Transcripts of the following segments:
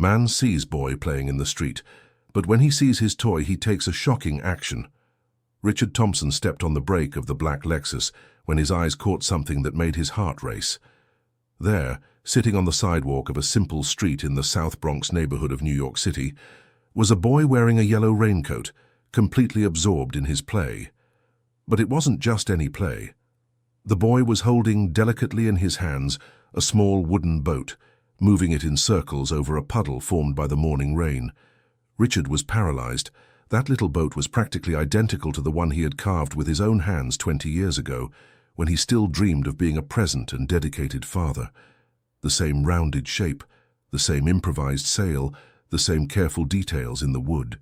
Man sees boy playing in the street, but when he sees his toy, he takes a shocking action. Richard Thompson stepped on the brake of the black Lexus when his eyes caught something that made his heart race. There, sitting on the sidewalk of a simple street in the South Bronx neighborhood of New York City, was a boy wearing a yellow raincoat, completely absorbed in his play. But it wasn't just any play. The boy was holding delicately in his hands a small wooden boat, moving it in circles over a puddle formed by the morning rain. Richard was paralyzed. That little boat was practically identical to the one he had carved with his own hands 20 years ago, when he still dreamed of being a present and dedicated father. The same rounded shape, the same improvised sail, the same careful details in the wood.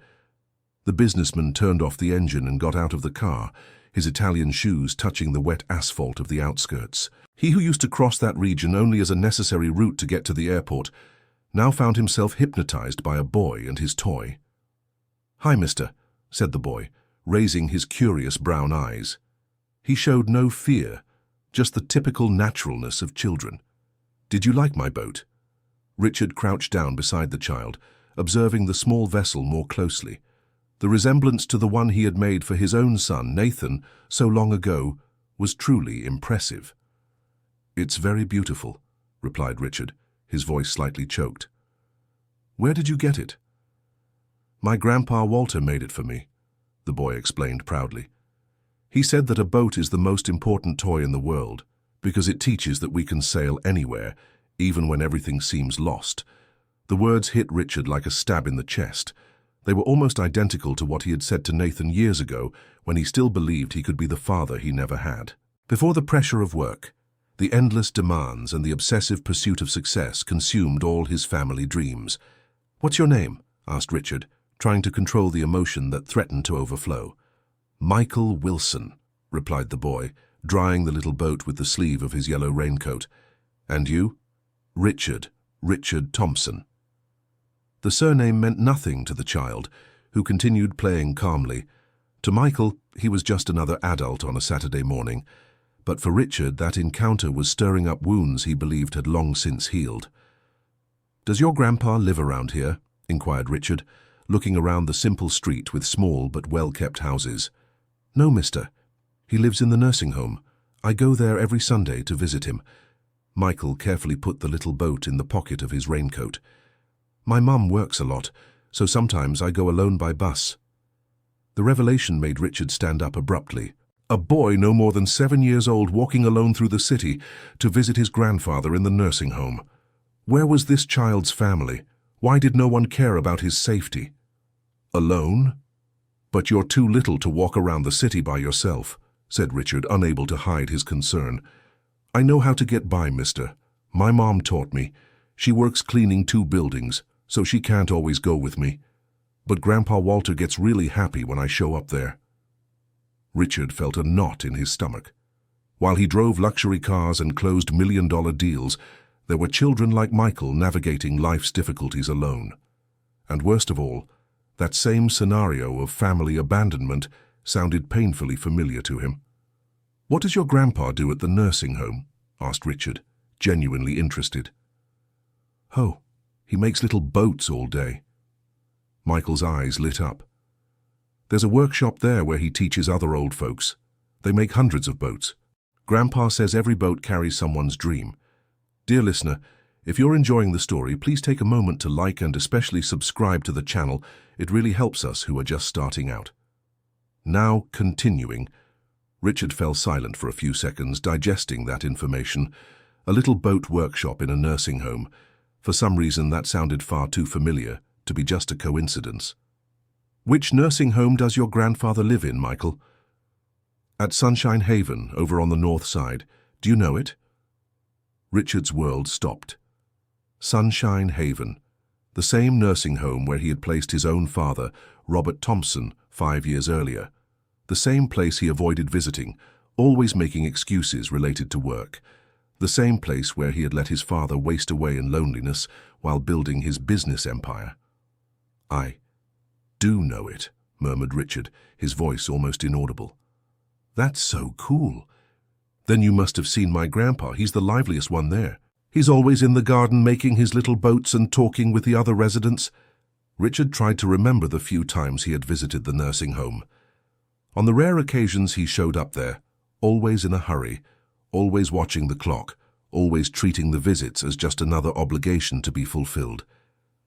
The businessman turned off the engine and got out of the car, his Italian shoes touching the wet asphalt of the outskirts. He who used to cross that region only as a necessary route to get to the airport now found himself hypnotized by a boy and his toy. "Hi, mister," said the boy, raising his curious brown eyes. He showed no fear, just the typical naturalness of children. "Did you like my boat?" Richard crouched down beside the child, observing the small vessel more closely. The resemblance to the one he had made for his own son, Nathan, so long ago, was truly impressive. "It's very beautiful," replied Richard, his voice slightly choked. "Where did you get it?" "My grandpa Walter made it for me," the boy explained proudly. "He said that a boat is the most important toy in the world, because it teaches that we can sail anywhere, even when everything seems lost." The words hit Richard like a stab in the chest. They were almost identical to what he had said to Nathan years ago, when he still believed he could be the father he never had. Before the pressure of work, the endless demands and the obsessive pursuit of success consumed all his family dreams. "What's your name?" asked Richard, trying to control the emotion that threatened to overflow. "Michael Wilson," replied the boy, drying the little boat with the sleeve of his yellow raincoat. "And you?" Richard Thompson." The surname meant nothing to the child, who continued playing calmly. To Michael, he was just another adult on a Saturday morning, but for Richard, that encounter was stirring up wounds he believed had long since healed. "Does your grandpa live around here?" inquired Richard, looking around the simple street with small but well-kept houses. "No, mister. He lives in the nursing home. I go there every Sunday to visit him." Michael carefully put the little boat in the pocket of his raincoat. "My mum works a lot, so sometimes I go alone by bus." The revelation made Richard stand up abruptly. A boy no more than 7 years old walking alone through the city to visit his grandfather in the nursing home. Where was this child's family? Why did no one care about his safety? "Alone? But you're too little to walk around the city by yourself," said Richard, unable to hide his concern. "I know how to get by, mister. My mom taught me. She works cleaning 2 buildings, so she can't always go with me. But Grandpa Walter gets really happy when I show up there." Richard felt a knot in his stomach. While he drove luxury cars and closed million-dollar deals, there were children like Michael navigating life's difficulties alone. And worst of all, that same scenario of family abandonment sounded painfully familiar to him. "What does your grandpa do at the nursing home?" asked Richard, genuinely interested. "Oh, he makes little boats all day." Michael's eyes lit up. "There's a workshop there where he teaches other old folks. They make hundreds of boats. Grandpa says every boat carries someone's dream." Dear listener, if you're enjoying the story, please take a moment to like and especially subscribe to the channel. It really helps us who are just starting out. Now, continuing. Richard fell silent for a few seconds, digesting that information. A little boat workshop in a nursing home. For some reason, that sounded far too familiar to be just a coincidence. "Which nursing home does your grandfather live in, Michael?" "At Sunshine Haven, over on the north side. Do you know it?" Richard's world stopped. Sunshine Haven, the same nursing home where he had placed his own father, Robert Thompson, 5 years earlier. The same place he avoided visiting, always making excuses related to work. The same place where he had let his father waste away in loneliness while building his business empire. "I do know it," murmured Richard, his voice almost inaudible. "That's so cool. Then you must have seen my grandpa. He's the liveliest one there." He's always in the garden making his little boats and talking with the other residents. Richard tried to remember the few times he had visited the nursing home. On the rare occasions he showed up there, always in a hurry, always watching the clock, always treating the visits as just another obligation to be fulfilled.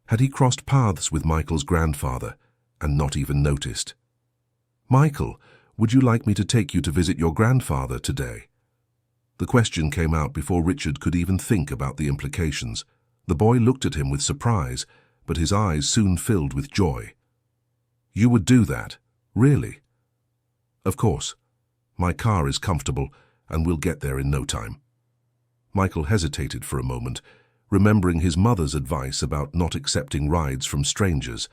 Had he crossed paths with Michael's grandfather and not even noticed? "Michael, would you like me to take you to visit your grandfather today?" The question came out before Richard could even think about the implications. The boy looked at him with surprise, but his eyes soon filled with joy. "You would do that? Really?" "Of course. My car is comfortable, and we'll get there in no time." Michael hesitated for a moment, remembering his mother's advice about not accepting rides from strangers.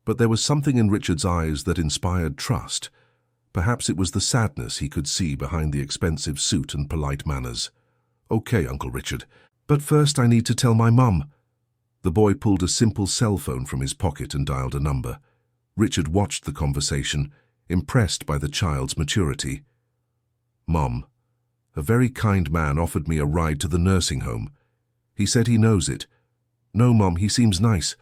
But there was something in Richard's eyes that inspired trust. Perhaps it was the sadness he could see behind the expensive suit and polite manners. "Okay, Uncle Richard, but first I need to tell my mum." The boy pulled a simple cell phone from his pocket and dialed a number. Richard watched the conversation, impressed by the child's maturity. "Mom, a very kind man offered me a ride to the nursing home. He said he knows it." "No, Mom, he seems nice."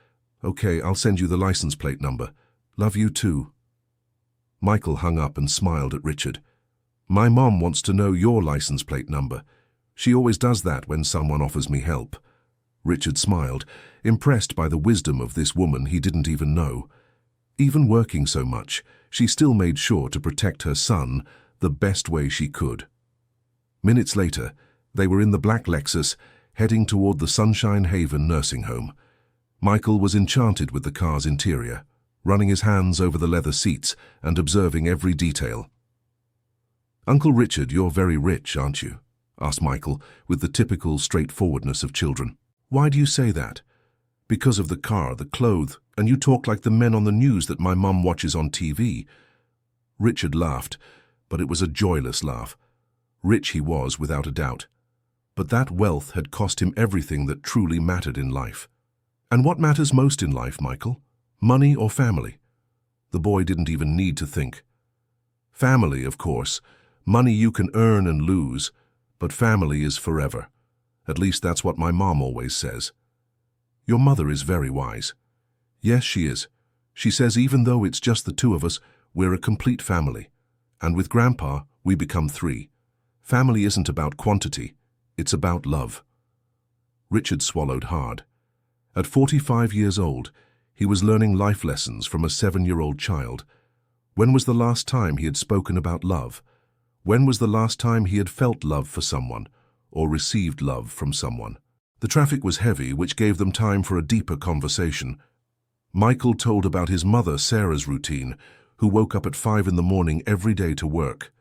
"Okay, I'll send you the license plate number. Love you too." Michael hung up and smiled at Richard. "My mom wants to know your license plate number. She always does that when someone offers me help." Richard smiled, impressed by the wisdom of this woman he didn't even know. Even working so much, she still made sure to protect her son the best way she could. Minutes later, they were in the black Lexus, heading toward the Sunshine Haven nursing home. Michael was enchanted with the car's interior, running his hands over the leather seats and observing every detail. "Uncle Richard, you're very rich, aren't you?" asked Michael, with the typical straightforwardness of children. "Why do you say that?" "Because of the car, the clothes, and you talk like the men on the news that my mum watches on TV. Richard laughed, but it was a joyless laugh. Rich he was, without a doubt. But that wealth had cost him everything that truly mattered in life. "And what matters most in life, Michael? Money or family?" The boy didn't even need to think. "Family, of course. Money you can earn and lose, but family is forever. At least that's what my mom always says." "Your mother is very wise." "Yes, she is. She says even though it's just the two of us, we're a complete family. And with Grandpa, we become three. Family isn't about quantity, it's about love." Richard swallowed hard. At 45 years old, he was learning life lessons from a 7-year-old child. When was the last time he had spoken about love? When was the last time he had felt love for someone, or received love from someone? The traffic was heavy, which gave them time for a deeper conversation. Michael told about his mother, Sarah's routine, who woke up at 5 in the morning every day to work.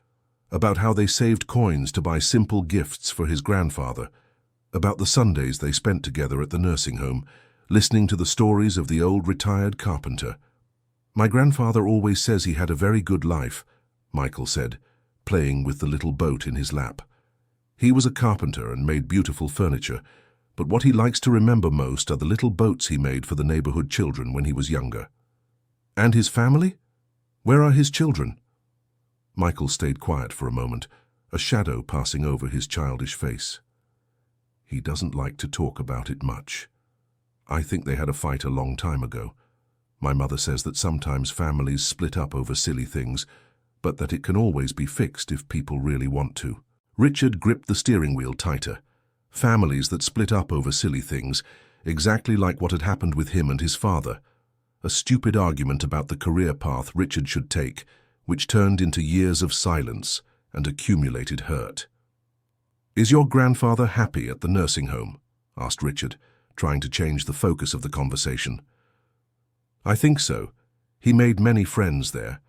About how they saved coins to buy simple gifts for his grandfather. About the Sundays they spent together at the nursing home, listening to the stories of the old retired carpenter. "My grandfather always says he had a very good life," Michael said, playing with the little boat in his lap. "He was a carpenter and made beautiful furniture, but what he likes to remember most are the little boats he made for the neighborhood children when he was younger." "And his family? Where are his children?" Michael stayed quiet for a moment, a shadow passing over his childish face. "He doesn't like to talk about it much. I think they had a fight a long time ago. My mother says that sometimes families split up over silly things, but that it can always be fixed if people really want to." Richard gripped the steering wheel tighter. Families that split up over silly things, exactly like what had happened with him and his father. A stupid argument about the career path Richard should take, which turned into years of silence and accumulated hurt. "Is your grandfather happy at the nursing home?" asked Richard, trying to change the focus of the conversation. "I think so. He made many friends there.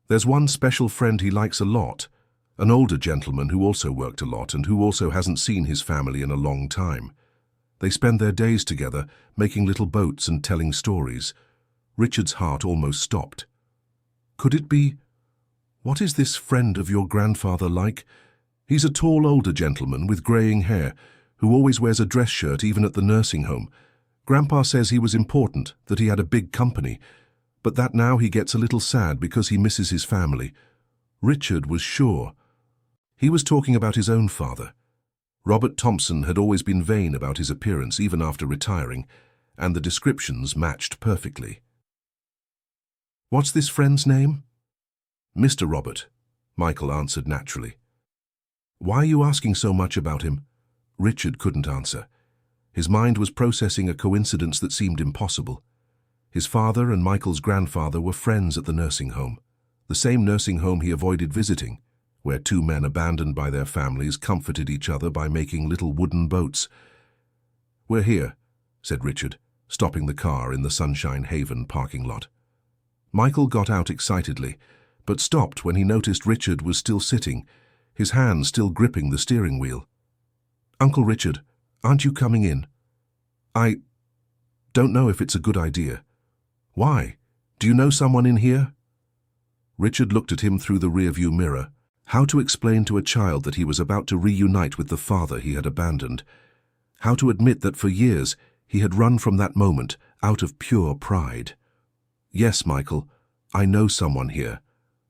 There's one special friend he likes a lot, an older gentleman who also worked a lot and who also hasn't seen his family in a long time. They spend their days together, making little boats and telling stories." Richard's heart almost stopped. "Could it be... What is this friend of your grandfather like?" "He's a tall older gentleman with greying hair, who always wears a dress shirt even at the nursing home. Grandpa says he was important, that he had a big company, but that now he gets a little sad because he misses his family." Richard was sure. He was talking about his own father. Robert Thompson had always been vain about his appearance even after retiring, and the descriptions matched perfectly. "What's this friend's name?" "Mr. Robert," Michael answered naturally. "Why are you asking so much about him?" Richard couldn't answer. His mind was processing a coincidence that seemed impossible. His father and Michael's grandfather were friends at the nursing home, the same nursing home he avoided visiting, where two men abandoned by their families comforted each other by making little wooden boats. "We're here," said Richard, stopping the car in the Sunshine Haven parking lot. Michael got out excitedly, but stopped when he noticed Richard was still sitting, his hand still gripping the steering wheel. "Uncle Richard, aren't you coming in?" "I don't know if it's a good idea." "Why? Do you know someone in here?" Richard looked at him through the rearview mirror. How to explain to a child that he was about to reunite with the father he had abandoned? How to admit that for years he had run from that moment out of pure pride? "Yes, Michael, I know someone here,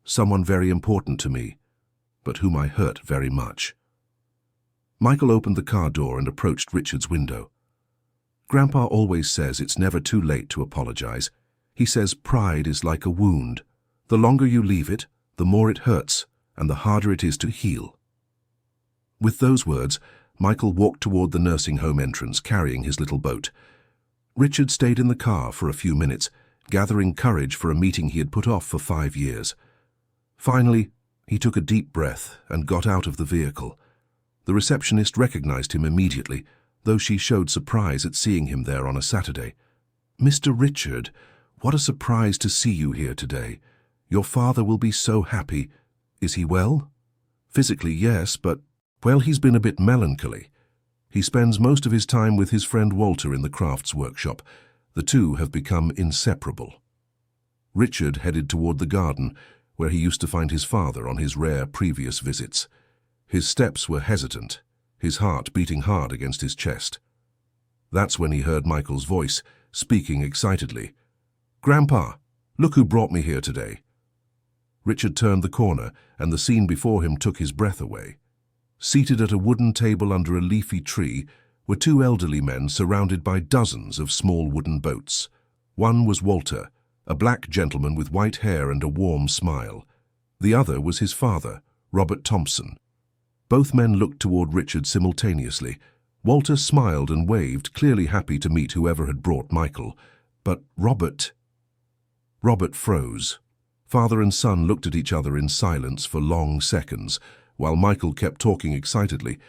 someone very important to me, but whom I hurt very much." Michael opened the car door and approached Richard's window. "Grandpa always says it's never too late to apologize. He says pride is like a wound. The longer you leave it, the more it hurts, and the harder it is to heal." With those words, Michael walked toward the nursing home entrance, carrying his little boat. Richard stayed in the car for a few minutes, gathering courage for a meeting he had put off for 5 years. Finally, he took a deep breath and got out of the vehicle. The receptionist recognized him immediately, though she showed surprise at seeing him there on a Saturday. "Mr. Richard, what a surprise to see you here today. Your father will be so happy. Is he well?" "Physically, yes, but, well, he's been a bit melancholy. He spends most of his time with his friend Walter in the crafts workshop. The two have become inseparable." Richard headed toward the garden, where he used to find his father on his rare previous visits. His steps were hesitant, his heart beating hard against his chest. That's when he heard Michael's voice, speaking excitedly. "Grandpa, look who brought me here today." Richard turned the corner, and the scene before him took his breath away. Seated at a wooden table under a leafy tree were two elderly men surrounded by dozens of small wooden boats. One was Walter, a black gentleman with white hair and a warm smile. The other was his father, Robert Thompson. Both men looked toward Richard simultaneously. Walter smiled and waved, clearly happy to meet whoever had brought Michael. But Robert froze. Father and son looked at each other in silence for long seconds, while Michael kept talking excitedly,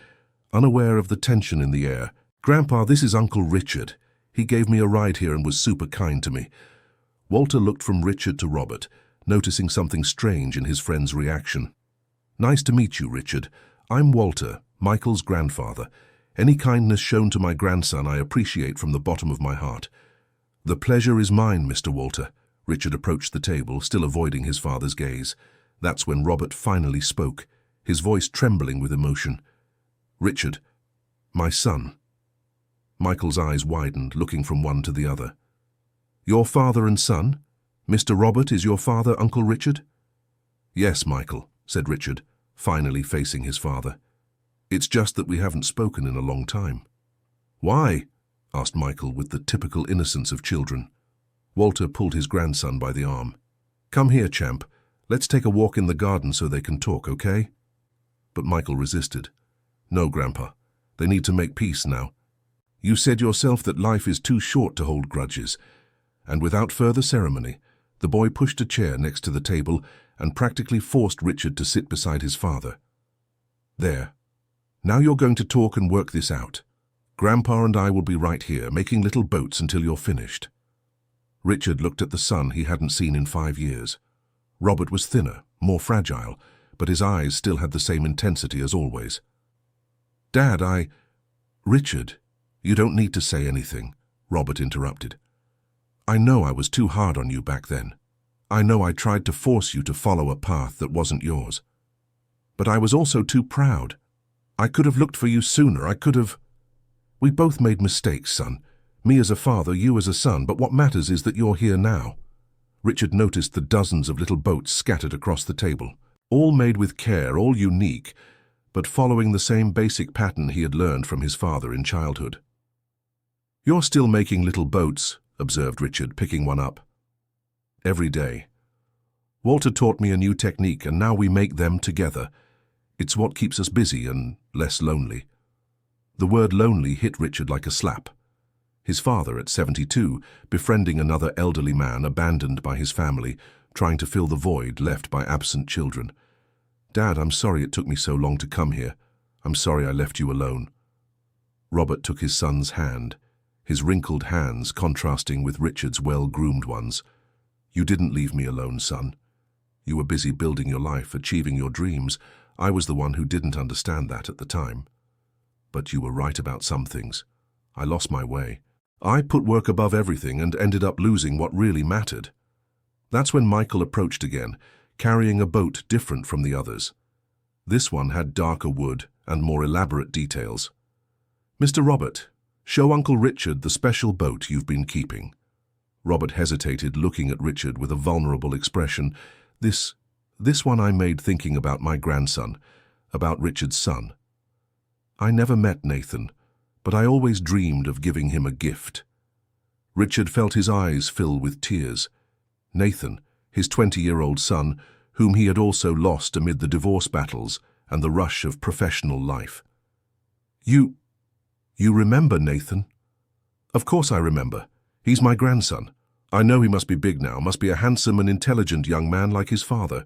unaware of the tension in the air. "Grandpa, this is Uncle Richard. He gave me a ride here and was super kind to me." Walter looked from Richard to Robert, noticing something strange in his friend's reaction. "Nice to meet you, Richard. I'm Walter, Michael's grandfather. Any kindness shown to my grandson I appreciate from the bottom of my heart." "The pleasure is mine, Mr. Walter." Richard approached the table, still avoiding his father's gaze. That's when Robert finally spoke, his voice trembling with emotion. "Richard, my son." Michael's eyes widened, looking from one to the other. "Your father and son? Mr. Robert is your father, Uncle Richard?" "Yes, Michael," said Richard, finally facing his father. "It's just that we haven't spoken in a long time." "Why?" asked Michael with the typical innocence of children. Walter pulled his grandson by the arm. "Come here, champ. Let's take a walk in the garden so they can talk, okay?" But Michael resisted. "No, Grandpa. They need to make peace now. You said yourself that life is too short to hold grudges." And without further ceremony, the boy pushed a chair next to the table and practically forced Richard to sit beside his father. "There. Now you're going to talk and work this out. Grandpa and I will be right here, making little boats until you're finished." Richard looked at the son he hadn't seen in 5 years. Robert was thinner, more fragile, but his eyes still had the same intensity as always. "Dad, Richard, you don't need to say anything," Robert interrupted. "I know I was too hard on you back then. I know I tried to force you to follow a path that wasn't yours. But I was also too proud. I could have looked for you sooner, We both made mistakes, son. Me as a father, you as a son, but what matters is that you're here now." Richard noticed the dozens of little boats scattered across the table, all made with care, all unique, but following the same basic pattern he had learned from his father in childhood. "You're still making little boats," observed Richard, picking one up. "Every day. Walter taught me a new technique, and now we make them together. It's what keeps us busy and less lonely." The word lonely hit Richard like a slap. His father, at 72, befriending another elderly man abandoned by his family, trying to fill the void left by absent children. "Dad, I'm sorry it took me so long to come here. I'm sorry I left you alone." Robert took his son's hand, his wrinkled hands contrasting with Richard's well-groomed ones. "You didn't leave me alone, son. You were busy building your life, achieving your dreams. I was the one who didn't understand that at the time. But you were right about some things. I lost my way. I put work above everything and ended up losing what really mattered." That's when Michael approached again, carrying a boat different from the others. This one had darker wood and more elaborate details. "Mr. Robert, show Uncle Richard the special boat you've been keeping." Robert hesitated, looking at Richard with a vulnerable expression. This one I made thinking about my grandson, about Richard's son. I never met Nathan, but I always dreamed of giving him a gift." Richard felt his eyes fill with tears. Nathan, his 20-year-old son, whom he had also lost amid the divorce battles and the rush of professional life. You remember Nathan?" "Of course I remember. He's my grandson. I know he must be big now, must be a handsome and intelligent young man like his father."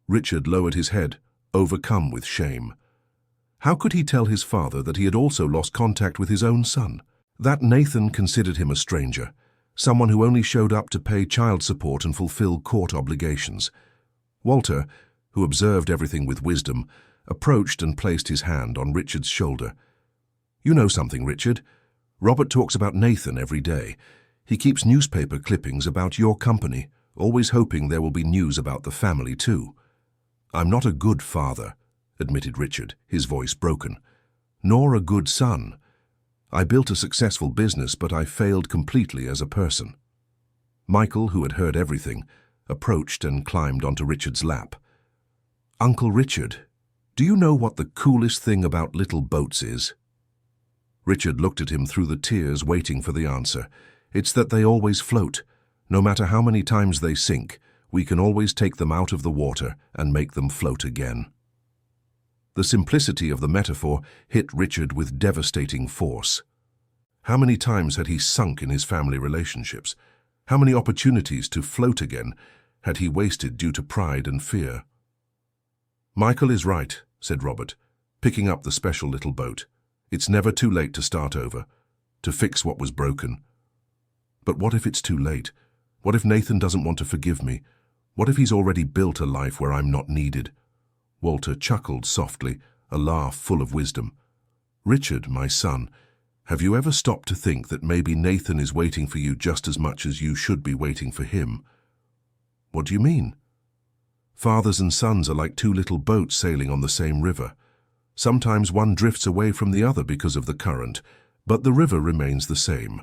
Richard lowered his head, overcome with shame. How could he tell his father that he had also lost contact with his own son? That Nathan considered him a stranger, someone who only showed up to pay child support and fulfill court obligations. Walter, who observed everything with wisdom, approached and placed his hand on Richard's shoulder. "You know something, Richard. Robert talks about Nathan every day. He keeps newspaper clippings about your company, always hoping there will be news about the family too." "I'm not a good father," admitted Richard, his voice broken. "Nor a good son. I built a successful business, but I failed completely as a person." Michael, who had heard everything, approached and climbed onto Richard's lap. "Uncle Richard, do you know what the coolest thing about little boats is?" Richard looked at him through the tears, waiting for the answer. "It's that they always float. No matter how many times they sink, we can always take them out of the water and make them float again." The simplicity of the metaphor hit Richard with devastating force. How many times had he sunk in his family relationships? How many opportunities to float again had he wasted due to pride and fear? "Michael is right," said Robert, picking up the special little boat. "It's never too late to start over, to fix what was broken." "But what if it's too late? What if Nathan doesn't want to forgive me? What if he's already built a life where I'm not needed?" Walter chuckled softly, a laugh full of wisdom. "Richard, my son, have you ever stopped to think that maybe Nathan is waiting for you just as much as you should be waiting for him?" "What do you mean?" "Fathers and sons are like two little boats sailing on the same river. Sometimes one drifts away from the other because of the current, but the river remains the same.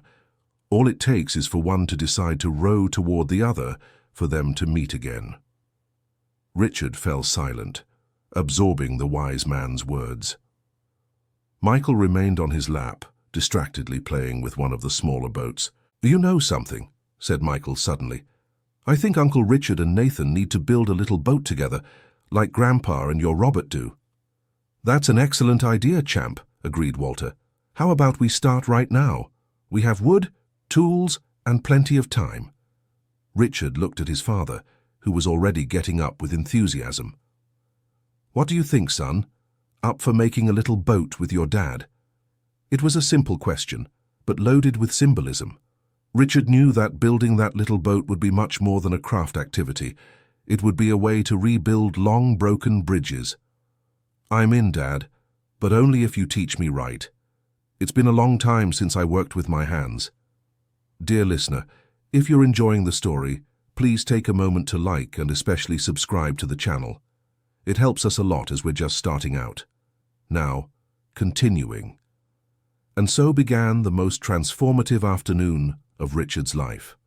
All it takes is for one to decide to row toward the other for them to meet again." Richard fell silent, absorbing the wise man's words. Michael remained on his lap, distractedly playing with one of the smaller boats. "You know something," said Michael suddenly. "I think Uncle Richard and Nathan need to build a little boat together, like Grandpa and your Robert do." "That's an excellent idea, champ," agreed Walter. "How about we start right now? We have wood, tools, and plenty of time." Richard looked at his father, who was already getting up with enthusiasm. "What do you think, son? Up for making a little boat with your dad?" It was a simple question, but loaded with symbolism. Richard knew that building that little boat would be much more than a craft activity. It would be a way to rebuild long broken bridges. "I'm in, Dad, but only if you teach me right. It's been a long time since I worked with my hands." Dear listener, if you're enjoying the story, please take a moment to like and especially subscribe to the channel. It helps us a lot as we're just starting out. Now, continuing. And so began the most transformative afternoon of Richard's life.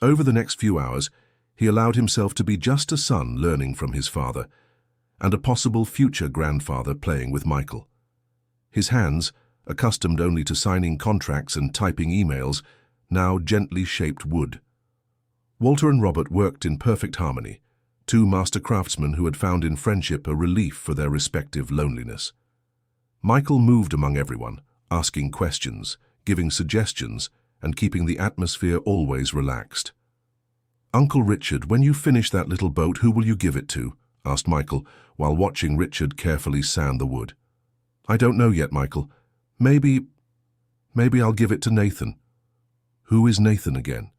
Over the next few hours, he allowed himself to be just a son learning from his father. and a possible future grandfather playing with Michael. His hands, accustomed only to signing contracts and typing emails, now gently shaped wood. Walter and Robert worked in perfect harmony, two master craftsmen who had found in friendship a relief for their respective loneliness. Michael moved among everyone, asking questions, giving suggestions, and keeping the atmosphere always relaxed. "Uncle Richard, when you finish that little boat, who will you give it to?" asked Michael, while watching Richard carefully sand the wood. "I don't know yet, Michael. Maybe I'll give it to Nathan." "Who is Nathan again?"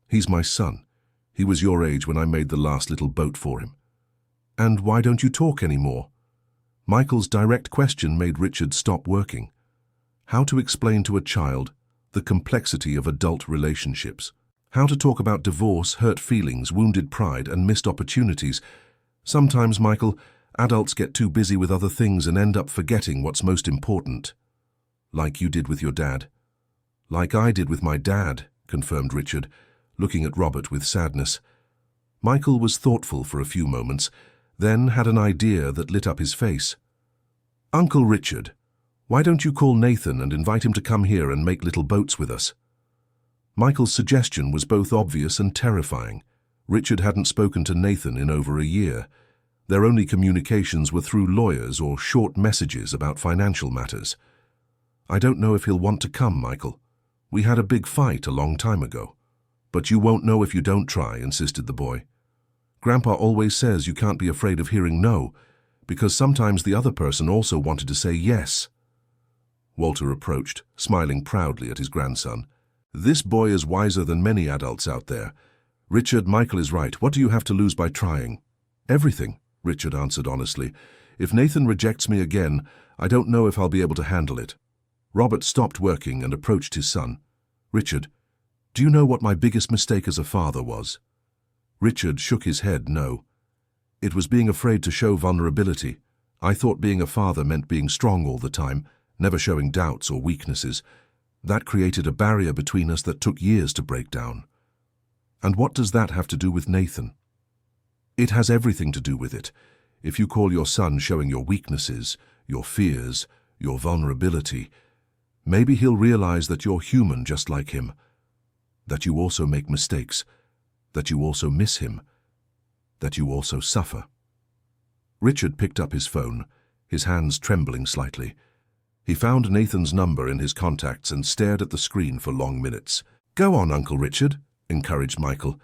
"He's my son. He was your age when I made the last little boat for him." "And why don't you talk anymore?" Michael's direct question made Richard stop working. How to explain to a child the complexity of adult relationships? How to talk about divorce, hurt feelings, wounded pride, and missed opportunities? Sometimes, Michael, adults get too busy with other things and end up forgetting what's most important. Like you did with your dad. "Like I did with my dad," confirmed Richard, looking at Robert with sadness. Michael was thoughtful for a few moments, then had an idea that lit up his face. "Uncle Richard, why don't you call Nathan and invite him to come here and make little boats with us?" Michael's suggestion was both obvious and terrifying. Richard hadn't spoken to Nathan in over a year. Their only communications were through lawyers or short messages about financial matters. "I don't know if he'll want to come, Michael. We had a big fight a long time ago." "But you won't know if you don't try," insisted the boy. "Grandpa always says you can't be afraid of hearing no, because sometimes the other person also wanted to say yes." Walter approached, smiling proudly at his grandson. "This boy is wiser than many adults out there. Richard, Michael is right. What do you have to lose by trying?" "Everything," Richard answered honestly. "If Nathan rejects me again, I don't know if I'll be able to handle it." Robert stopped working and approached his son. "Richard, do you know what my biggest mistake as a father was?" Richard shook his head no. "It was being afraid to show vulnerability. I thought being a father meant being strong all the time, never showing doubts or weaknesses. That created a barrier between us that took years to break down." "And what does that have to do with Nathan?" "It has everything to do with it. If you call your son showing your weaknesses, your fears, your vulnerability, maybe he'll realize that you're human just like him, that you also make mistakes, that you also miss him, that you also suffer." Richard picked up his phone, his hands trembling slightly. He found Nathan's number in his contacts and stared at the screen for long minutes. "Go on, Uncle Richard," encouraged Michael.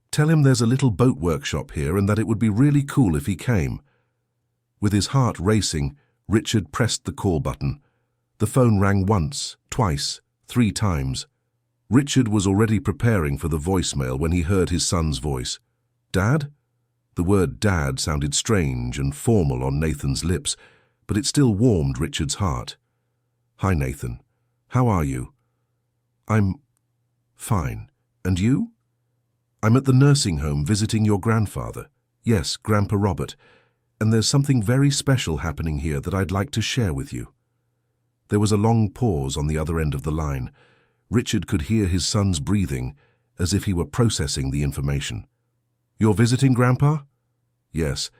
"Tell him there's a little boat workshop here and that it would be really cool if he came." With his heart racing, Richard pressed the call button. The phone rang once, twice, 3 times. Richard was already preparing for the voicemail when he heard his son's voice. "Dad?" The word Dad sounded strange and formal on Nathan's lips, but it still warmed Richard's heart. "Hi, Nathan. How are you?" "I'm fine. And you?" "I'm at the nursing home visiting your grandfather. Yes, Grandpa Robert. And there's something very special happening here that I'd like to share with you." There was a long pause on the other end of the line. Richard could hear his son's breathing, as if he were processing the information. "You're visiting, Grandpa?" "Yes.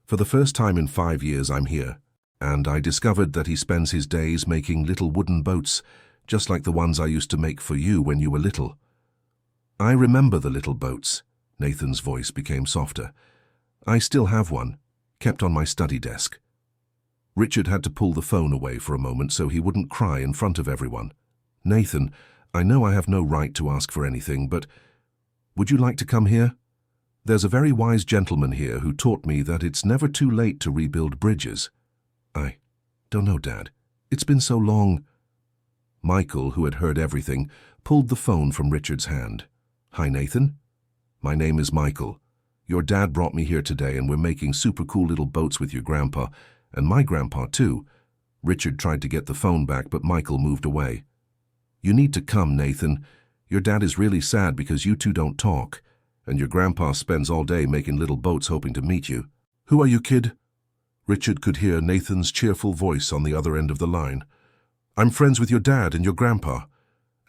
For the first time in 5 years I'm here, and I discovered that he spends his days making little wooden boats, just like the ones I used to make for you when you were little." "I remember the little boats." Nathan's voice became softer. "I still have one, kept on my study desk." Richard had to pull the phone away for a moment so he wouldn't cry in front of everyone. "Nathan, I know I have no right to ask for anything, but would you like to come here? There's a very wise gentleman here who taught me that it's never too late to rebuild bridges." "I don't know, Dad. It's been so long." Michael, who had heard everything, pulled the phone from Richard's hand. "Hi, Nathan. My name is Michael. Your dad brought me here today and we're making super cool little boats with your grandpa, and my grandpa too." Richard tried to get the phone back, but Michael moved away. "You need to come, Nathan. Your dad is really sad because you two don't talk, and your grandpa spends all day making little boats hoping to meet you." "Who are you, kid?" Richard could hear Nathan's cheerful voice on the other end of the line. "I'm friends with your dad and your grandpa,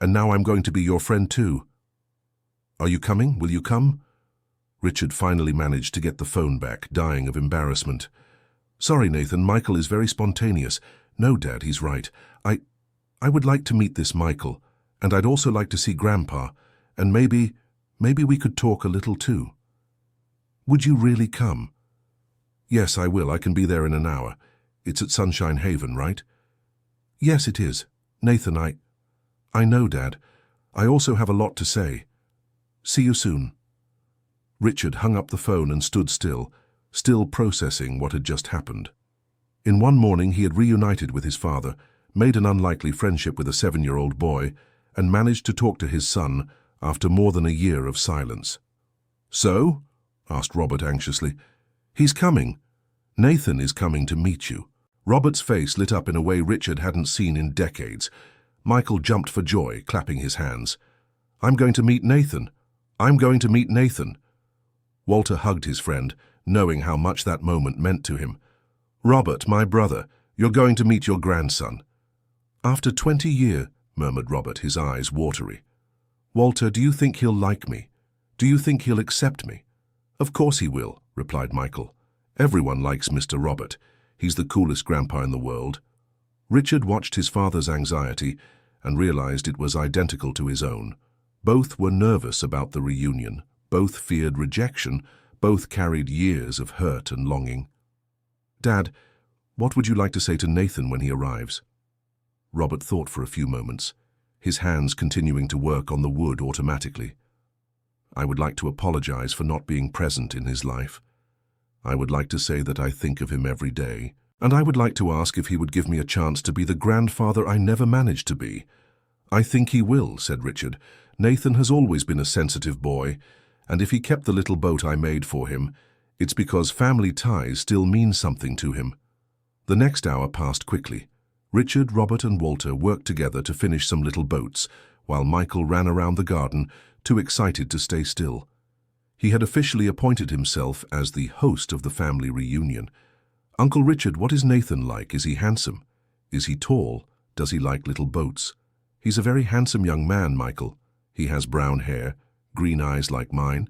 and now I'm going to be your friend too." "Are you coming? Will you come?" Richard finally managed to get the phone back, dying of embarrassment. Sorry, Nathan, Michael is very spontaneous. No, Dad, he's right. I would like to meet this Michael, and I'd also like to see Grandpa, and maybe we could talk a little too. Would you really come? Yes, I will. I can be there in an hour. It's at Sunshine Haven, right? Yes, it is. Nathan, I know, Dad. I also have a lot to say. See you soon. Richard hung up the phone and stood still processing what had just happened. In one morning he had reunited with his father, made an unlikely friendship with a 7-year-old boy, and managed to talk to his son after more than a year of silence. So? Asked Robert anxiously. He's coming. Nathan is coming to meet you. Robert's face lit up in a way Richard hadn't seen in decades. Michael jumped for joy, clapping his hands. I'm going to meet Nathan. I'm going to meet Nathan. Walter hugged his friend, knowing how much that moment meant to him. Robert, my brother, you're going to meet your grandson. After 20 years, murmured Robert, his eyes watery. Walter, do you think he'll like me? Do you think he'll accept me? Of course he will, replied Michael. Everyone likes Mr. Robert. He's the coolest grandpa in the world. Richard watched his father's anxiety and realized it was identical to his own. Both were nervous about the reunion. Both feared rejection. Both carried years of hurt and longing. Dad, what would you like to say to Nathan when he arrives? Robert thought for a few moments, his hands continuing to work on the wood automatically. I would like to apologize for not being present in his life. I would like to say that I think of him every day, and I would like to ask if he would give me a chance to be the grandfather I never managed to be. I think he will, said Richard. Nathan has always been a sensitive boy, and if he kept the little boat I made for him, it's because family ties still mean something to him. The next hour passed quickly. Richard, Robert, and Walter worked together to finish some little boats, while Michael ran around the garden, too excited to stay still. He had officially appointed himself as the host of the family reunion. Uncle Richard, what is Nathan like? Is he handsome? Is he tall? Does he like little boats? He's a very handsome young man, Michael. He has brown hair, green eyes like mine,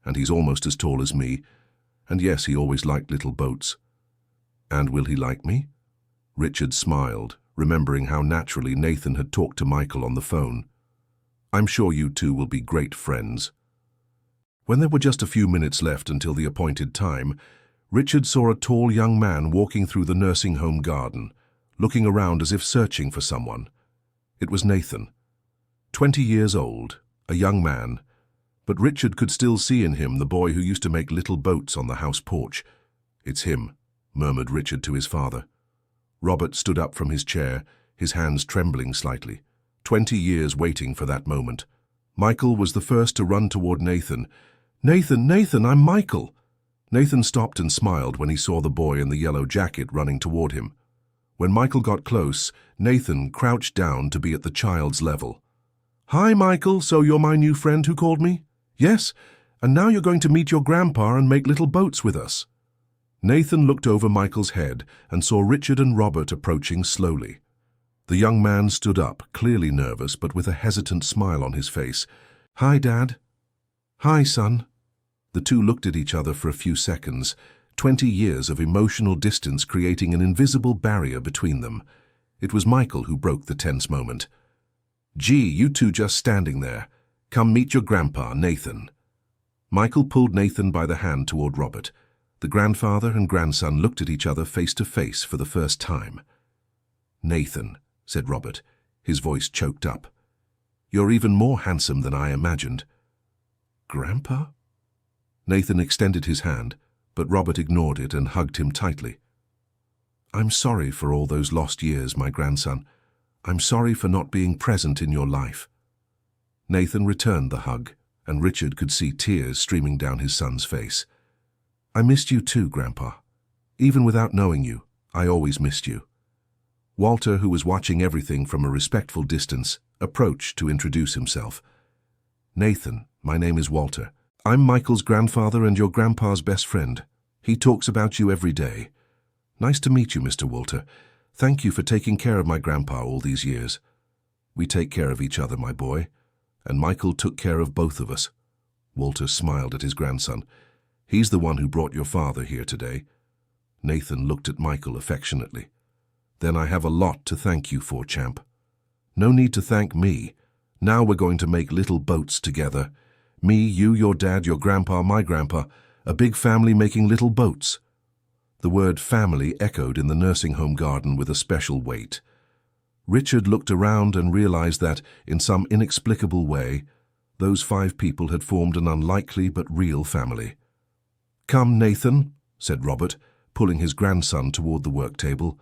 and he's almost as tall as me. And yes, he always liked little boats. And will he like me? Richard smiled, remembering how naturally Nathan had talked to Michael on the phone. I'm sure you two will be great friends. When there were just a few minutes left until the appointed time, Richard saw a tall young man walking through the nursing home garden, looking around as if searching for someone. It was Nathan. 20 years old, a young man, but Richard could still see in him the boy who used to make little boats on the house porch. It's him, murmured Richard to his father. Robert stood up from his chair, his hands trembling slightly. 20 years waiting for that moment. Michael was the first to run toward Nathan. Nathan, I'm Michael. Nathan stopped and smiled when he saw the boy in the yellow jacket running toward him. When Michael got close, Nathan crouched down to be at the child's level. Hi, Michael, so you're my new friend who called me? Yes, and now you're going to meet your grandpa and make little boats with us. Nathan looked over Michael's head and saw Richard and Robert approaching slowly. The young man stood up, clearly nervous, but with a hesitant smile on his face. Hi, Dad. Hi, son. The two looked at each other for a few seconds, 20 years of emotional distance creating an invisible barrier between them. It was Michael who broke the tense moment. Gee, you two just standing there. Come meet your grandpa, Nathan. Michael pulled Nathan by the hand toward Robert. The grandfather and grandson looked at each other face to face for the first time. Nathan, said Robert, his voice choked up. You're even more handsome than I imagined. Grandpa? Nathan extended his hand, but Robert ignored it and hugged him tightly. I'm sorry for all those lost years, my grandson. I'm sorry for not being present in your life. Nathan returned the hug, and Richard could see tears streaming down his son's face. I missed you too, Grandpa. Even without knowing you, I always missed you. Walter, who was watching everything from a respectful distance, approached to introduce himself. Nathan, my name is Walter. I'm Michael's grandfather and your grandpa's best friend. He talks about you every day. Nice to meet you, Mr. Walter. Thank you for taking care of my grandpa all these years. We take care of each other, my boy, and Michael took care of both of us. Walter smiled at his grandson. He's the one who brought your father here today. Nathan looked at Michael affectionately. "Then I have a lot to thank you for, champ." "No need to thank me. Now we're going to make little boats together. Me, you, your dad, your grandpa, my grandpa, a big family making little boats." The word family echoed in the nursing home garden with a special weight. Richard looked around and realized that, in some inexplicable way, those 5 people had formed an unlikely but real family. "Come, Nathan," said Robert, pulling his grandson toward the work table.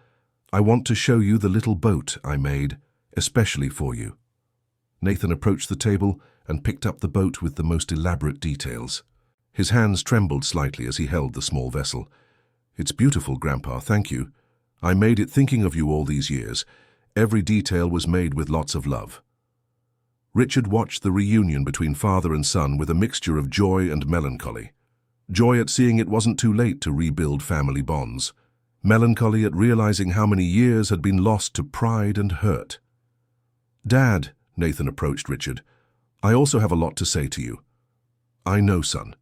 "I want to show you the little boat I made, especially for you." Nathan approached the table and picked up the boat with the most elaborate details. His hands trembled slightly as he held the small vessel. "It's beautiful, Grandpa, thank you. I made it thinking of you all these years. Every detail was made with lots of love." Richard watched the reunion between father and son with a mixture of joy and melancholy. Joy at seeing it wasn't too late to rebuild family bonds. Melancholy at realizing how many years had been lost to pride and hurt. "Dad," Nathan approached Richard, "I also have a lot to say to you." "I know, son.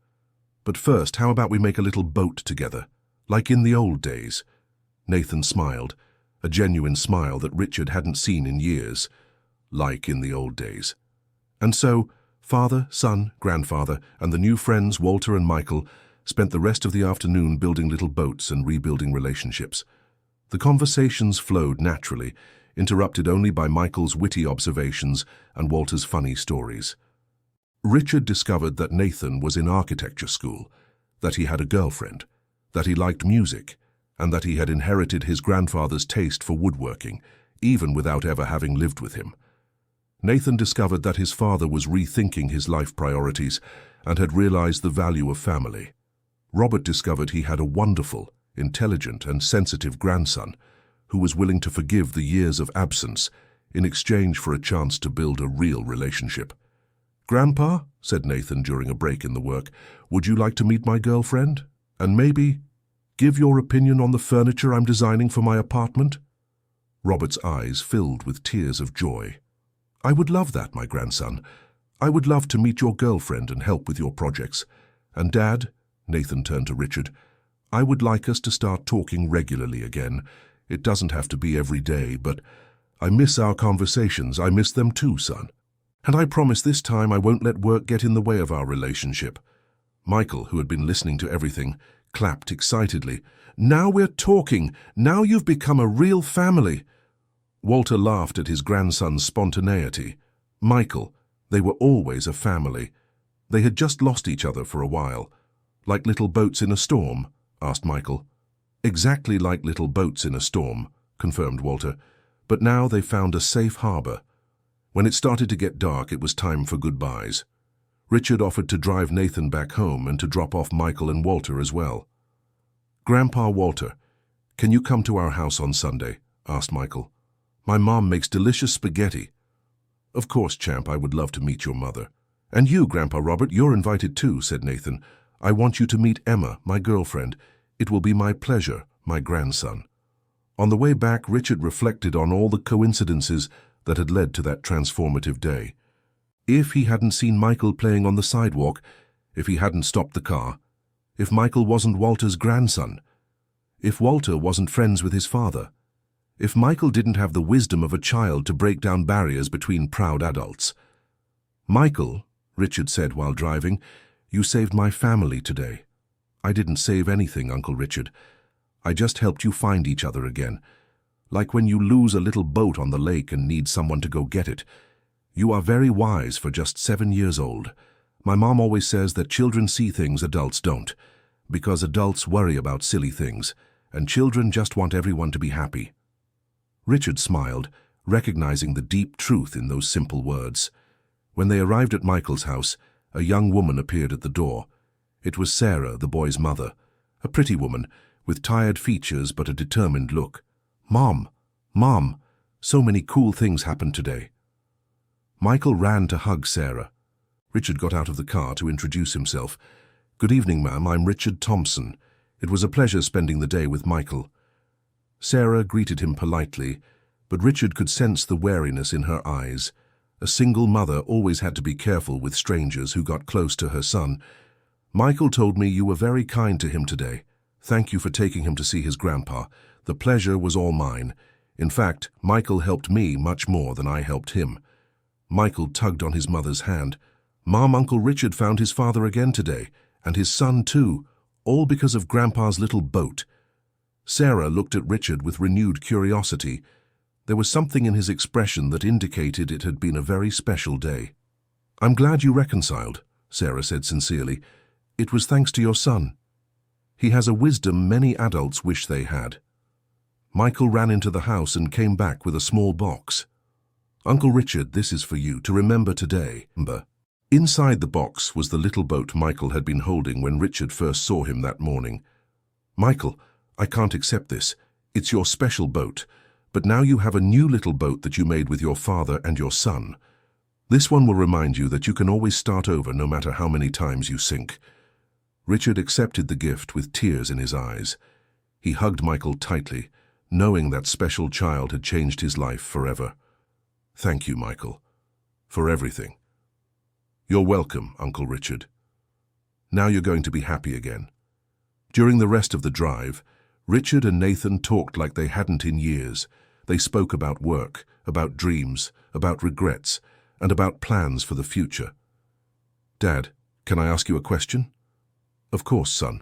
But first, how about we make a little boat together, like in the old days?" Nathan smiled, a genuine smile that Richard hadn't seen in years. Like in the old days. And so, father, son, grandfather, and the new friends Walter and Michael spent the rest of the afternoon building little boats and rebuilding relationships. The conversations flowed naturally, interrupted only by Michael's witty observations and Walter's funny stories. Richard discovered that Nathan was in architecture school, that he had a girlfriend, that he liked music, and that he had inherited his grandfather's taste for woodworking, even without ever having lived with him. Nathan discovered that his father was rethinking his life priorities and had realized the value of family. Robert discovered he had a wonderful, intelligent, and sensitive grandson who was willing to forgive the years of absence in exchange for a chance to build a real relationship. "Grandpa," said Nathan during a break in the work, "would you like to meet my girlfriend? And maybe give your opinion on the furniture I'm designing for my apartment?" Robert's eyes filled with tears of joy. "I would love that, my grandson. I would love to meet your girlfriend and help with your projects. And Dad," Nathan turned to Richard, "I would like us to start talking regularly again. It doesn't have to be every day, but I miss our conversations. I miss them too, son. And I promise this time I won't let work get in the way of our relationship." Michael, who had been listening to everything, clapped excitedly. "Now we're talking. Now you've become a real family." Walter laughed at his grandson's spontaneity. Michael, they were always a family. They had just lost each other for a while. "Like little boats in a storm?" asked Michael. "Exactly like little boats in a storm," confirmed Walter. "But now they found a safe harbor. When it started to get dark, it was time for goodbyes. Richard offered to drive Nathan back home and to drop off Michael and Walter as well. "Grandpa Walter, can you come to our house on Sunday?" asked Michael. "My mom makes delicious spaghetti." "Of course, champ, I would love to meet your mother." "And you, Grandpa Robert, you're invited too," said Nathan. "I want you to meet Emma, my girlfriend. It will be my pleasure, my grandson." On the way back, Richard reflected on all the coincidences that had led to that transformative day. If he hadn't seen Michael playing on the sidewalk, if he hadn't stopped the car, if Michael wasn't Walter's grandson, if Walter wasn't friends with his father, if Michael didn't have the wisdom of a child to break down barriers between proud adults. "Michael," Richard said while driving, "you saved my family today." "I didn't save anything, Uncle Richard. I just helped you find each other again. Like when you lose a little boat on the lake and need someone to go get it. You are very wise for just 7 years old. My mom always says that children see things adults don't, because adults worry about silly things, and children just want everyone to be happy." Richard smiled, recognizing the deep truth in those simple words. When they arrived at Michael's house, a young woman appeared at the door. It was Sarah, the boy's mother, a pretty woman, with tired features but a determined look. "Mom, Mom, so many cool things happened today." Michael ran to hug Sarah. Richard got out of the car to introduce himself. "Good evening, ma'am, I'm Richard Thompson. It was a pleasure spending the day with Michael." Sarah greeted him politely, but Richard could sense the wariness in her eyes. A single mother always had to be careful with strangers who got close to her son. "Michael told me you were very kind to him today. Thank you for taking him to see his grandpa. The pleasure was all mine. In fact, Michael helped me much more than I helped him." Michael tugged on his mother's hand. "Mom, Uncle Richard found his father again today, and his son too, all because of Grandpa's little boat." Sarah looked at Richard with renewed curiosity. There was something in his expression that indicated it had been a very special day. "I'm glad you reconciled," Sarah said sincerely. "It was thanks to your son. He has a wisdom many adults wish they had." Michael ran into the house and came back with a small box. "Uncle Richard, this is for you to remember today." Inside the box was the little boat Michael had been holding when Richard first saw him that morning. "Michael, I can't accept this. It's your special boat, but now you have a new little boat that you made with your father and your son. This one will remind you that you can always start over no matter how many times you sink." Richard accepted the gift with tears in his eyes. He hugged Michael tightly, knowing that special child had changed his life forever. "Thank you, Michael, for everything." "You're welcome, Uncle Richard. Now you're going to be happy again." During the rest of the drive, Richard and Nathan talked like they hadn't in years. They spoke about work, about dreams, about regrets, and about plans for the future. "Dad, can I ask you a question?" "Of course, son."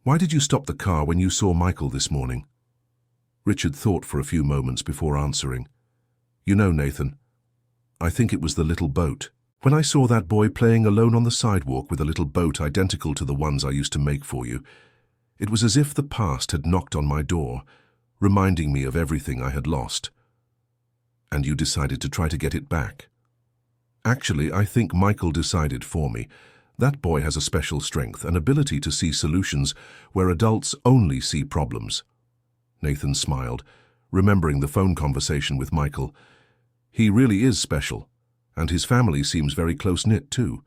"Why did you stop the car when you saw Michael this morning?" Richard thought for a few moments before answering. "You know, Nathan, I think it was the little boat. When I saw that boy playing alone on the sidewalk with a little boat identical to the ones I used to make for you, it was as if the past had knocked on my door, reminding me of everything I had lost. And you decided to try to get it back." "Actually, I think Michael decided for me. That boy has a special strength, an ability to see solutions where adults only see problems." Nathan smiled, remembering the phone conversation with Michael. "He really is special, and his family seems very close-knit too."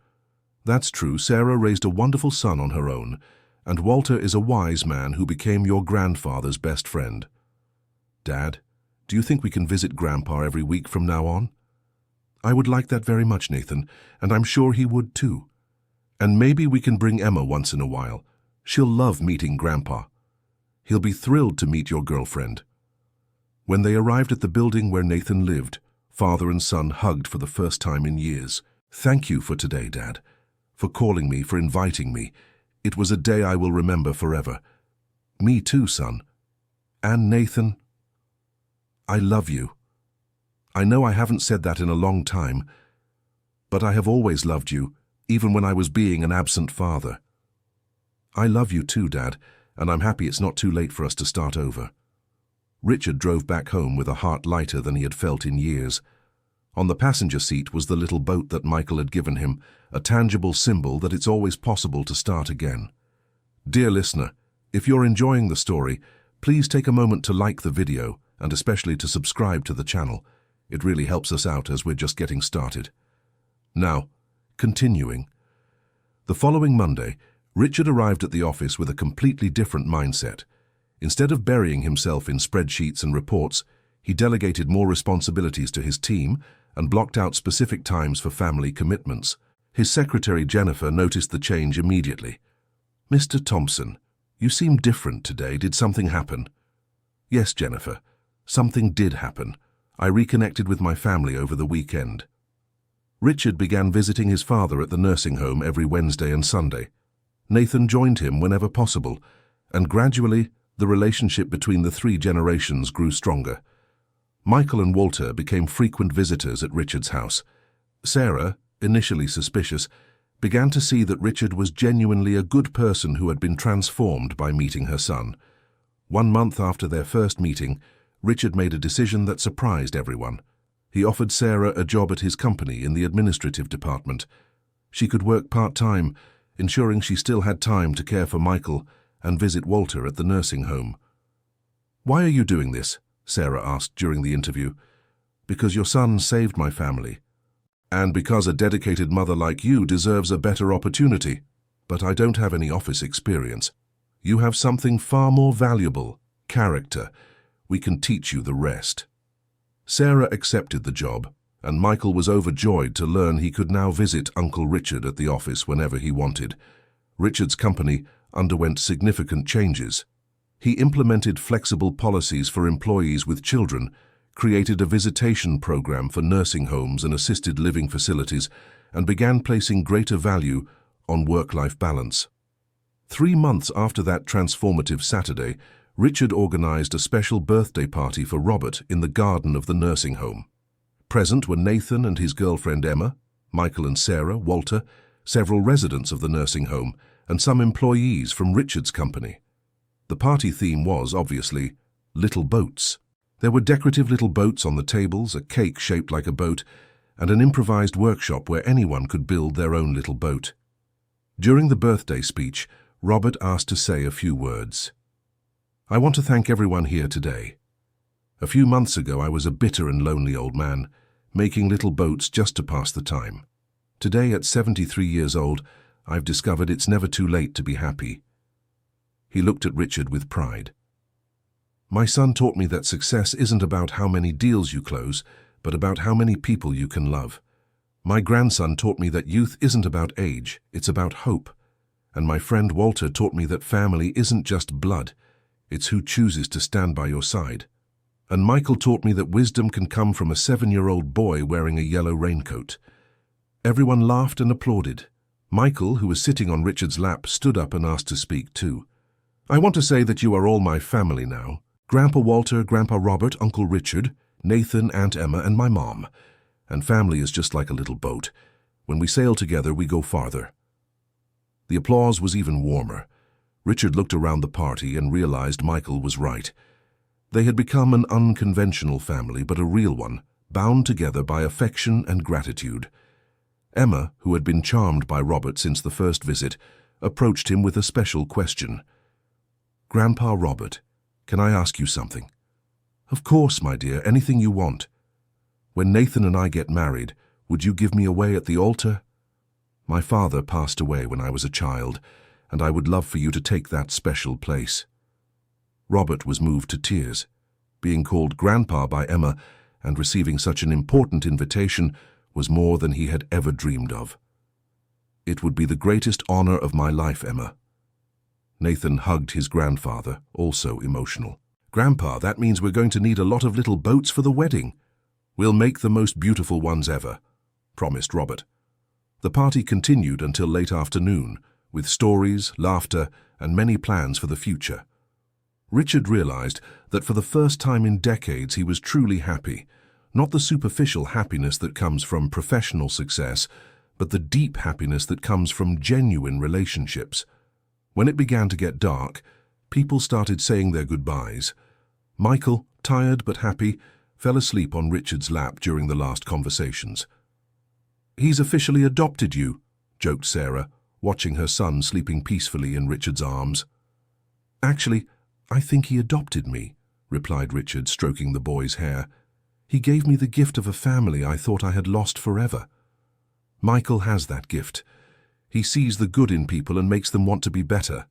"That's true. Sarah raised a wonderful son on her own, and Walter is a wise man who became your grandfather's best friend." "Dad, do you think we can visit Grandpa every week from now on?" "I would like that very much, Nathan, and I'm sure he would too. And maybe we can bring Emma once in a while. She'll love meeting Grandpa. He'll be thrilled to meet your girlfriend." When they arrived at the building where Nathan lived, father and son hugged for the first time in years. "Thank you for today, Dad, for calling me, for inviting me. It was a day I will remember forever." "Me too, son. And Nathan, I love you. I know I haven't said that in a long time, but I have always loved you, even when I was being an absent father." "I love you too, Dad, and I'm happy it's not too late for us to start over." Richard drove back home with a heart lighter than he had felt in years. On the passenger seat was the little boat that Michael had given him, a tangible symbol that it's always possible to start again. Dear listener, if you're enjoying the story, please take a moment to like the video and especially to subscribe to the channel. It really helps us out as we're just getting started. Now, continuing. The following Monday, Richard arrived at the office with a completely different mindset. Instead of burying himself in spreadsheets and reports, he delegated more responsibilities to his team and blocked out specific times for family commitments. His secretary, Jennifer, noticed the change immediately. "Mr. Thompson, you seem different today. Did something happen?" "Yes, Jennifer, something did happen. I reconnected with my family over the weekend." Richard began visiting his father at the nursing home every Wednesday and Sunday. Nathan joined him whenever possible, and gradually, the relationship between the three generations grew stronger. Michael and Walter became frequent visitors at Richard's house. Sarah, initially suspicious, began to see that Richard was genuinely a good person who had been transformed by meeting her son. 1 month after their first meeting, Richard made a decision that surprised everyone. He offered Sarah a job at his company in the administrative department. She could work part-time, ensuring she still had time to care for Michael and visit Walter at the nursing home. "Why are you doing this?" Sarah asked during the interview. "Because your son saved my family. And because a dedicated mother like you deserves a better opportunity. But I don't have any office experience. You have something far more valuable, character. We can teach you the rest." Sarah accepted the job, and Michael was overjoyed to learn he could now visit Uncle Richard at the office whenever he wanted. Richard's company, underwent significant changes. He implemented flexible policies for employees with children, created a visitation program for nursing homes and assisted living facilities, and began placing greater value on work-life balance. 3 months after that transformative Saturday, Richard organized a special birthday party for Robert in the garden of the nursing home. Present were Nathan and his girlfriend Emma, Michael and Sarah, Walter, several residents of the nursing home, and some employees from Richard's company. The party theme was, obviously, little boats. There were decorative little boats on the tables, a cake shaped like a boat, and an improvised workshop where anyone could build their own little boat. During the birthday speech, Robert asked to say a few words. "I want to thank everyone here today. A few months ago I was a bitter and lonely old man, making little boats just to pass the time. Today, at 73 years old, I've discovered it's never too late to be happy." He looked at Richard with pride. "My son taught me that success isn't about how many deals you close, but about how many people you can love. My grandson taught me that youth isn't about age, it's about hope. And my friend Walter taught me that family isn't just blood, it's who chooses to stand by your side. And Michael taught me that wisdom can come from a 7-year-old boy wearing a yellow raincoat." Everyone laughed and applauded. Michael, who was sitting on Richard's lap, stood up and asked to speak too. "I want to say that you are all my family now. Grandpa Walter, Grandpa Robert, Uncle Richard, Nathan, Aunt Emma, and my mom. And family is just like a little boat. When we sail together, we go farther." The applause was even warmer. Richard looked around the party and realized Michael was right. They had become an unconventional family, but a real one, bound together by affection and gratitude. Emma, who had been charmed by Robert since the first visit, approached him with a special question. "Grandpa Robert, can I ask you something?" "Of course, my dear, anything you want." "When Nathan and I get married, would you give me away at the altar? My father passed away when I was a child, and I would love for you to take that special place." Robert was moved to tears. Being called Grandpa by Emma and receiving such an important invitation was more than he had ever dreamed of. "It would be the greatest honor of my life, Emma." Nathan hugged his grandfather, also emotional. "Grandpa, that means we're going to need a lot of little boats for the wedding." "We'll make the most beautiful ones ever," promised Robert. The party continued until late afternoon, with stories, laughter, and many plans for the future. Richard realized that for the first time in decades he was truly happy, not the superficial happiness that comes from professional success, but the deep happiness that comes from genuine relationships. When it began to get dark, people started saying their goodbyes. Michael, tired but happy, fell asleep on Richard's lap during the last conversations. "He's officially adopted you," joked Sarah, watching her son sleeping peacefully in Richard's arms. "Actually, I think he adopted me," replied Richard, stroking the boy's hair. "He gave me the gift of a family I thought I had lost forever. Michael has that gift. He sees the good in people and makes them want to be better."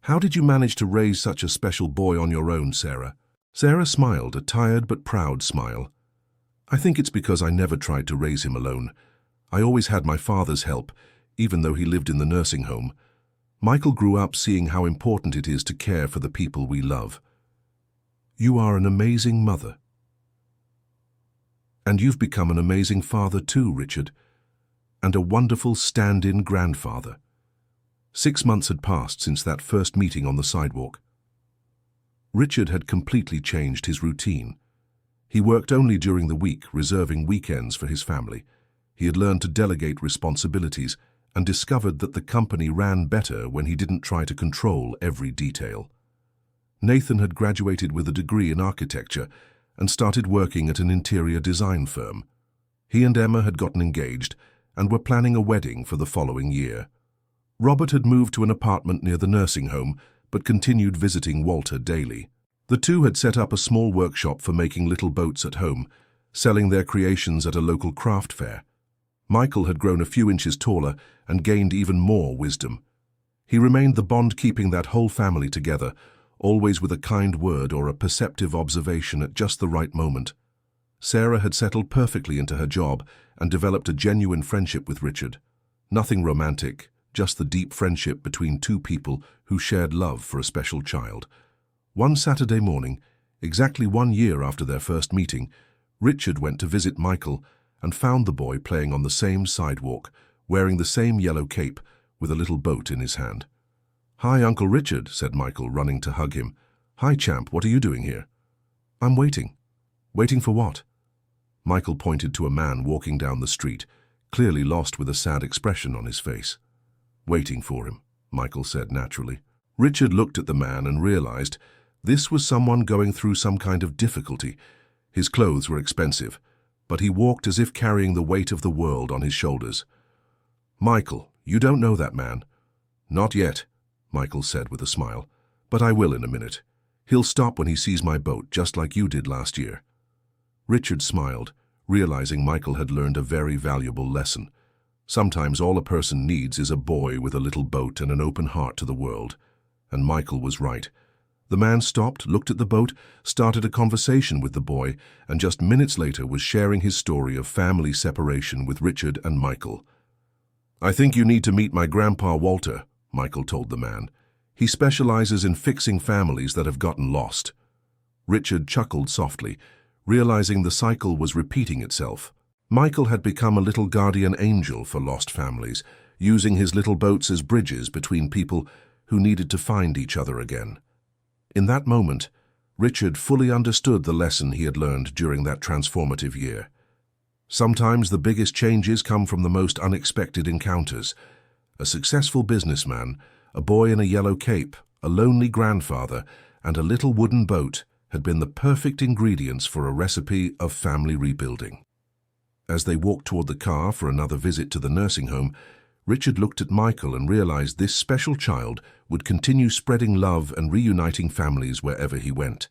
"How did you manage to raise such a special boy on your own, Sarah?" Sarah smiled, a tired but proud smile. "I think it's because I never tried to raise him alone. I always had my father's help, even though he lived in the nursing home. Michael grew up seeing how important it is to care for the people we love." "You are an amazing mother." "And you've become an amazing father too, Richard, and a wonderful stand-in grandfather." 6 months had passed since that first meeting on the sidewalk. Richard had completely changed his routine. He worked only during the week, reserving weekends for his family. He had learned to delegate responsibilities and discovered that the company ran better when he didn't try to control every detail. Nathan had graduated with a degree in architecture and started working at an interior design firm. He and Emma had gotten engaged and were planning a wedding for the following year. Robert had moved to an apartment near the nursing home, but continued visiting Walter daily. The two had set up a small workshop for making little boats at home, selling their creations at a local craft fair. Michael had grown a few inches taller and gained even more wisdom. He remained the bond keeping that whole family together, always with a kind word or a perceptive observation at just the right moment. Sarah had settled perfectly into her job and developed a genuine friendship with Richard. Nothing romantic, just the deep friendship between two people who shared love for a special child. One Saturday morning, exactly 1 year after their first meeting, Richard went to visit Michael and found the boy playing on the same sidewalk, wearing the same yellow cape with a little boat in his hand. "Hi, Uncle Richard," said Michael, running to hug him. "Hi, champ, what are you doing here?" "I'm waiting." "Waiting for what?" Michael pointed to a man walking down the street, clearly lost with a sad expression on his face. "Waiting for him," Michael said naturally. Richard looked at the man and realized this was someone going through some kind of difficulty. His clothes were expensive, but he walked as if carrying the weight of the world on his shoulders. "Michael, you don't know that man." "Not yet," Michael said with a smile, "but I will in a minute. He'll stop when he sees my boat, just like you did last year." Richard smiled, realizing Michael had learned a very valuable lesson. Sometimes all a person needs is a boy with a little boat and an open heart to the world. And Michael was right. The man stopped, looked at the boat, started a conversation with the boy, and just minutes later was sharing his story of family separation with Richard and Michael. "I think you need to meet my grandpa Walter," Michael told the man. "He specializes in fixing families that have gotten lost." Richard chuckled softly, realizing the cycle was repeating itself. Michael had become a little guardian angel for lost families, using his little boats as bridges between people who needed to find each other again. In that moment, Richard fully understood the lesson he had learned during that transformative year. Sometimes the biggest changes come from the most unexpected encounters. A successful businessman, a boy in a yellow cape, a lonely grandfather, and a little wooden boat had been the perfect ingredients for a recipe of family rebuilding. As they walked toward the car for another visit to the nursing home, Richard looked at Michael and realized this special child would continue spreading love and reuniting families wherever he went.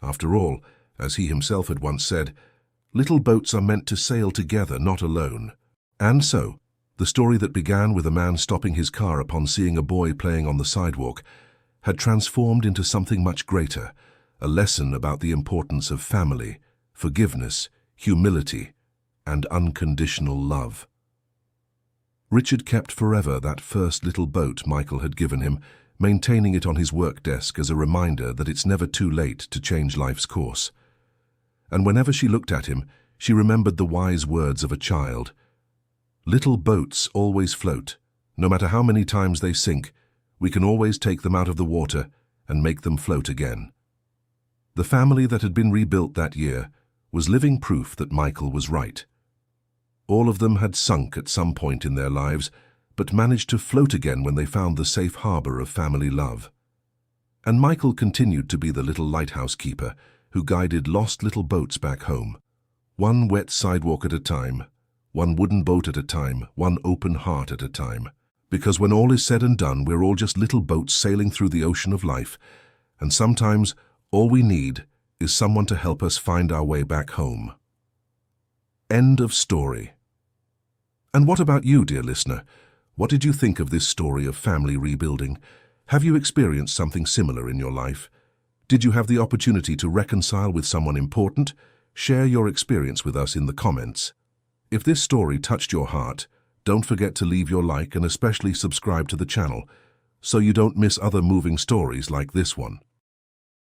After all, as he himself had once said, little boats are meant to sail together, not alone. And so, the story that began with a man stopping his car upon seeing a boy playing on the sidewalk had transformed into something much greater, a lesson about the importance of family, forgiveness, humility, and unconditional love. Richard kept forever that first little boat Michael had given him, maintaining it on his work desk as a reminder that it's never too late to change life's course. And whenever she looked at him, she remembered the wise words of a child. "Little boats always float. No matter how many times they sink, we can always take them out of the water and make them float again." The family that had been rebuilt that year was living proof that Michael was right. All of them had sunk at some point in their lives, but managed to float again when they found the safe harbor of family love. And Michael continued to be the little lighthouse keeper who guided lost little boats back home. One wet sidewalk at a time, one wooden boat at a time, one open heart at a time. Because when all is said and done, we're all just little boats sailing through the ocean of life, and sometimes all we need is someone to help us find our way back home. End of story. And what about you, dear listener? What did you think of this story of family rebuilding? Have you experienced something similar in your life? Did you have the opportunity to reconcile with someone important? Share your experience with us in the comments. If this story touched your heart, don't forget to leave your like and especially subscribe to the channel so you don't miss other moving stories like this one.